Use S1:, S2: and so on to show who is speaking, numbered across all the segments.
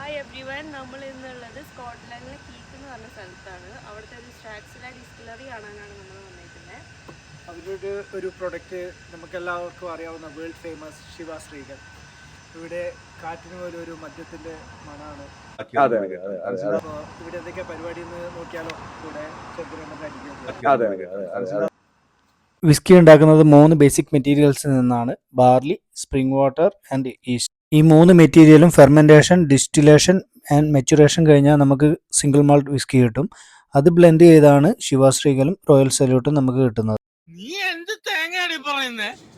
S1: Hi every one, നമ്മൾ ഇന്നുള്ളത് സ്കോട്ട്ലൻഡിലെ കീക്ക് എന്ന് പറഞ്ഞ സ്ഥലത്താണ്. അവിടുത്തെ ഒരു സ്ട്രാക്സില ഡിസ്റ്റിലറി കാണാനാണ് നമ്മൾ വന്നിരിക്കുന്നത്.
S2: അവരുടെ ഒരു പ്രൊഡക്റ്റ് നമുക്കെല്ലാവർക്കും അറിയാവുന്ന വേൾഡ് ഫേമസ് ശിവാശ്രീകൾ. ഇവിടെ കാറ്റിന് പോലും ഒരു മദ്യത്തിന്റെ മണമാണ്. അപ്പോൾ ഇവിടെ എന്തൊക്കെ പരിപാടി എന്ന് നോക്കിയാലോ? കൂടെ
S3: വിസ്കി ഉണ്ടാക്കുന്നത് 3 ബേസിക് മെറ്റീരിയൽസിൽ നിന്നാണ്: barley, spring water and east. ഈ 3 മെറ്റീരിയലും ഫെർമെൻറ്റേഷൻ, ഡിസ്റ്റിലേഷൻ ആൻഡ് മെച്ചുറേഷൻ കഴിഞ്ഞാൽ നമുക്ക് സിംഗിൾ മാൾട്ട് വിസ്കി കിട്ടും. അത് ബ്ലെൻഡ് ചെയ്താണ് ശിവാശ്രീകളും റോയൽ സല്യൂട്ടും നമുക്ക് കിട്ടുന്നത്.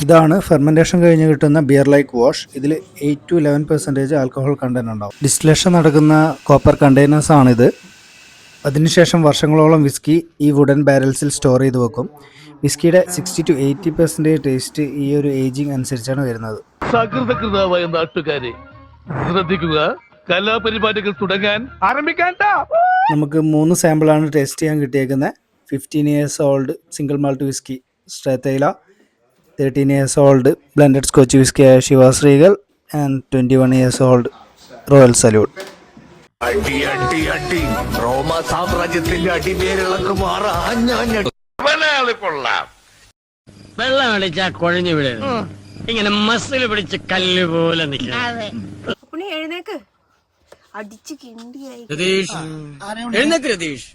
S3: ഇതാണ് ഫെർമെൻറ്റേഷൻ കഴിഞ്ഞ് കിട്ടുന്ന ബിയർ ലൈക്ക് വാഷ്. ഇതിൽ 8 to 11% ആൽക്കഹോൾ കണ്ടന്റ് ഉണ്ടാവും. ഡിസ്റ്റിലേഷൻ നടക്കുന്ന കോപ്പർ കണ്ടെയ്നേഴ്സ് ആണിത്. അതിനുശേഷം വർഷങ്ങളോളം വിസ്കി ഈ വുഡൻ ബാരൽസിൽ സ്റ്റോർ ചെയ്ത് വെക്കും. വിസ്കിയുടെ 60 to 80% ടേസ്റ്റ് ഈ ഒരു ഏജിങ് അനുസരിച്ചാണ് വരുന്നത്.
S4: സകൃതകൃതമായ നാട്ടുകാരെ ശ്രദ്ധിക്കുക, കലാപരിപാടികൾ തുടങ്ങാൻ ആരംഭിക്കാൻ.
S3: നമുക്ക് 3 സാമ്പിളാണ് ടേസ്റ്റ് ചെയ്യാൻ കിട്ടിയേക്കുന്നത്. 15 years old single malt whisky Strathisla, 13 years old blended Scotch whisky ആയ ശിവാശ്രീകൾ and 21 years old Royal Salute.
S4: അടി അടി അടി റോമ സാമ്രാജ്യത്തിന്റെ അടിവേരിളക്കുമാറാ കൊള്ളാം.
S5: വെള്ളം അടിച്ചാ കുഴഞ്ഞു വിടരുത്, ഇങ്ങനെ മസിൽ പിടിച്ച് കല്ല് പോലെ നിൽക്കണം.
S1: എഴുന്നേക്ക്, അടിച്ച് കിണ്ടിയായി.
S5: രതീഷ് എഴുന്നേക്ക്, രതീഷ്.